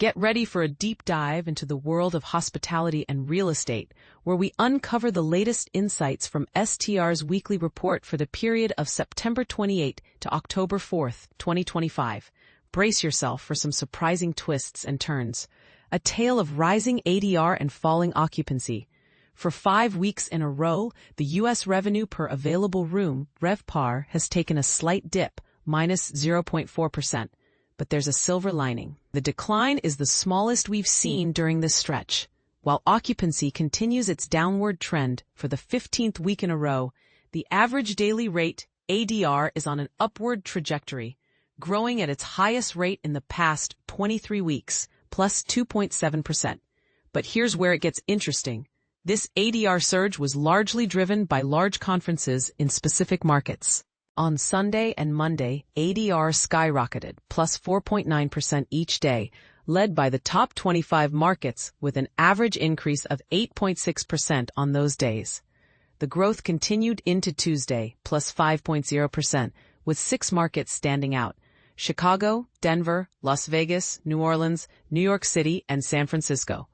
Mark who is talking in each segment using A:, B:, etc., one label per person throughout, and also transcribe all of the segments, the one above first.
A: Get ready for a deep dive into the world of hospitality and real estate, where we uncover the latest insights from STR's weekly report for the period of September 28 to October 4, 2025. Brace yourself for some surprising twists and turns. A tale of rising ADR and falling occupancy. For 5 weeks in a row, the U.S. revenue per available room, RevPAR, has taken a slight dip, minus 0.4%. But there's a silver lining. The decline is the smallest we've seen during this stretch. While occupancy continues its downward trend for the 15th week in a row, the average daily rate, ADR, is on an upward trajectory, growing at its highest rate in the past 23 weeks, plus 2.7%. But here's where it gets interesting. This ADR surge was largely driven by large conferences in specific markets. On Sunday and Monday, ADR skyrocketed, plus 4.9% each day, led by the top 25 markets with an average increase of 8.6% on those days. The growth continued into Tuesday, plus 5.0%, with 6 markets standing out: Chicago, Denver, Las Vegas, New Orleans, New York City, and San Francisco.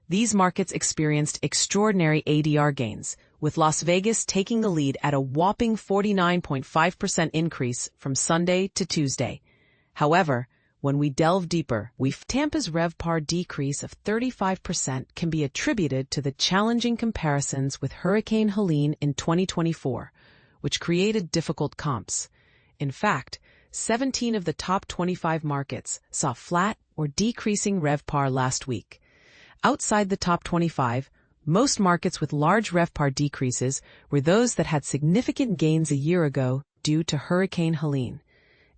A: These markets experienced extraordinary ADR gains, with Las Vegas taking the lead at a whopping 49.5% increase from Sunday to Tuesday. However, when we delve deeper, Tampa's RevPAR decrease of 35% can be attributed to the challenging comparisons with Hurricane Helene in 2024, which created difficult comps. In fact, 17 of the top 25 markets saw flat or decreasing RevPAR last week. Outside the top 25, most markets with large RevPAR decreases were those that had significant gains a year ago due to Hurricane Helene.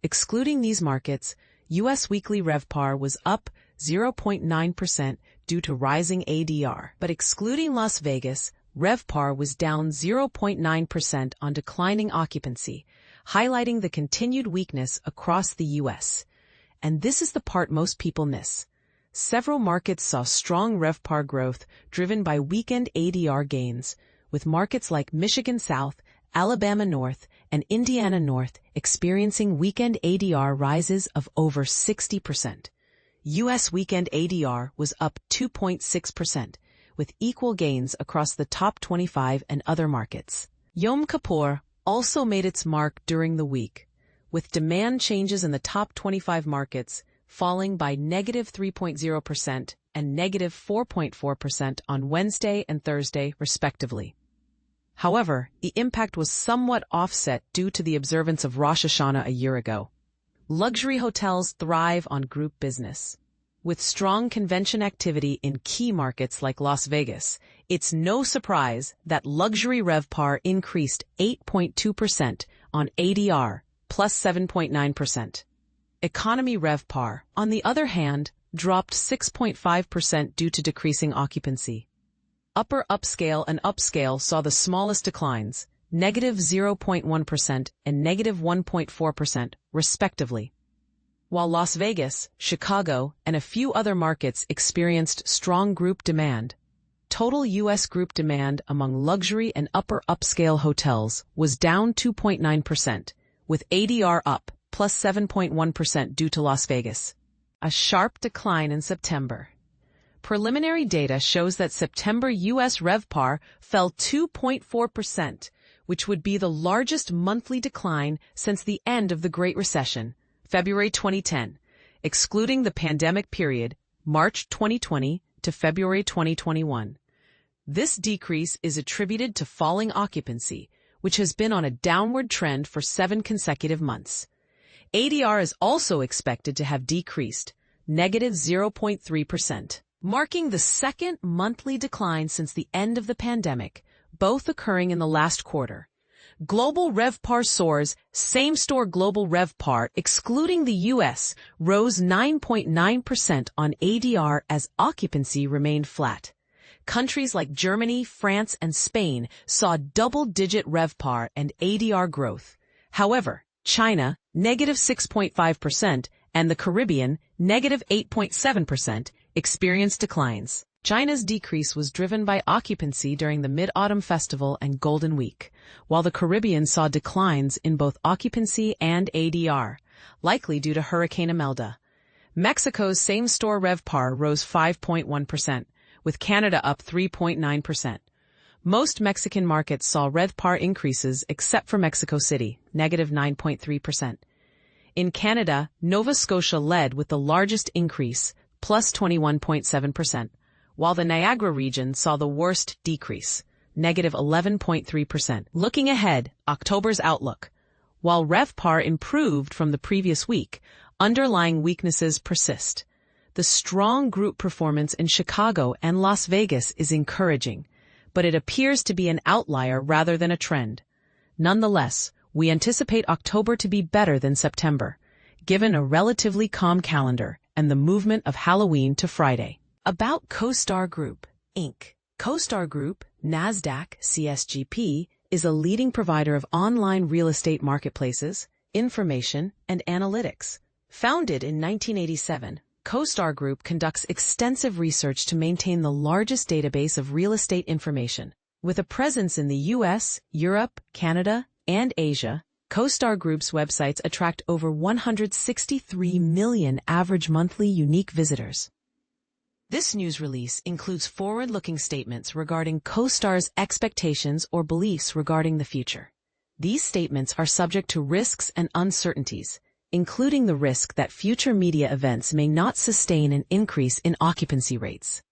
A: Excluding these markets, U.S. weekly RevPAR was up 0.9% due to rising ADR. But excluding Las Vegas, RevPAR was down 0.9% on declining occupancy, highlighting the continued weakness across the U.S. And this is the part most people miss. Several markets saw strong RevPAR growth driven by weekend ADR gains, with markets like Michigan South, Alabama North, and Indiana North experiencing weekend ADR rises of over 60%. U.S. weekend ADR was up 2.6%, with equal gains across the top 25 and other markets. Yom Kippur also made its mark during the week, with demand changes in the top 25 markets falling by negative 3.0% and negative 4.4% on Wednesday and Thursday, respectively. However, the impact was somewhat offset due to the observance of Rosh Hashanah a year ago. Luxury hotels thrive on group business. With strong convention activity in key markets like Las Vegas, it's no surprise that luxury RevPAR increased 8.2% on ADR, plus 7.9%. Economy RevPAR, on the other hand, dropped 6.5% due to decreasing occupancy. Upper upscale and upscale saw the smallest declines, negative 0.1% and negative 1.4%, respectively. While Las Vegas, Chicago, and a few other markets experienced strong group demand, total U.S. group demand among luxury and upper upscale hotels was down 2.9%, with ADR up, plus 7.1% due to Las Vegas. A sharp decline in September. Preliminary data shows that September U.S. RevPAR fell 2.4%, which would be the largest monthly decline since the end of the Great Recession, February 2010, excluding the pandemic period, March 2020 to February 2021. This decrease is attributed to falling occupancy, which has been on a downward trend for 7 consecutive months. ADR is also expected to have decreased, negative 0.3%, marking the second monthly decline since the end of the pandemic, both occurring in the last quarter. Global RevPAR soars. Same-store global RevPAR, excluding the U.S., rose 9.9% on ADR as occupancy remained flat. Countries like Germany, France, and Spain saw double-digit RevPAR and ADR growth. However, China, negative 6.5%, and the Caribbean, negative 8.7%, experienced declines. China's decrease was driven by occupancy during the Mid-Autumn Festival and Golden Week, while the Caribbean saw declines in both occupancy and ADR, likely due to Hurricane Imelda. Mexico's same-store RevPAR rose 5.1%, with Canada up 3.9%. Most Mexican markets saw RevPAR increases except for Mexico City, negative 9.3%. In Canada, Nova Scotia led with the largest increase, plus 21.7%, while the Niagara region saw the worst decrease, negative 11.3%. Looking ahead, October's outlook. While RevPAR improved from the previous week, underlying weaknesses persist. The strong group performance in Chicago and Las Vegas is encouraging, but it appears to be an outlier rather than a trend. Nonetheless, we anticipate October to be better than September, given a relatively calm calendar and the movement of Halloween to Friday. About CoStar Group, Inc. CoStar Group, NASDAQ, CSGP, is a leading provider of online real estate marketplaces, information, and analytics. Founded in 1987, CoStar Group conducts extensive research to maintain the largest database of real estate information. With a presence in the US, Europe, Canada, and Asia, CoStar Group's websites attract over 163 million average monthly unique visitors. This news release includes forward-looking statements regarding CoStar's expectations or beliefs regarding the future. These statements are subject to risks and uncertainties, including the risk that future media events may not sustain an increase in occupancy rates.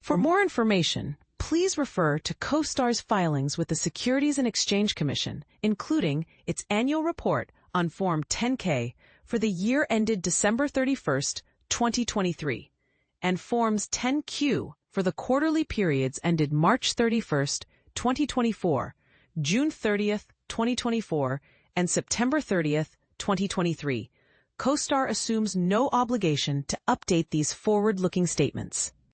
A: For more information, please refer to CoStar's filings with the Securities and Exchange Commission, including its annual report on Form 10-K for the year ended December 31, 2023, and Forms 10-Q for the quarterly periods ended March 31, 2024, June 30, 2024, and September 30, 2023. CoStar assumes no obligation to update these forward-looking statements.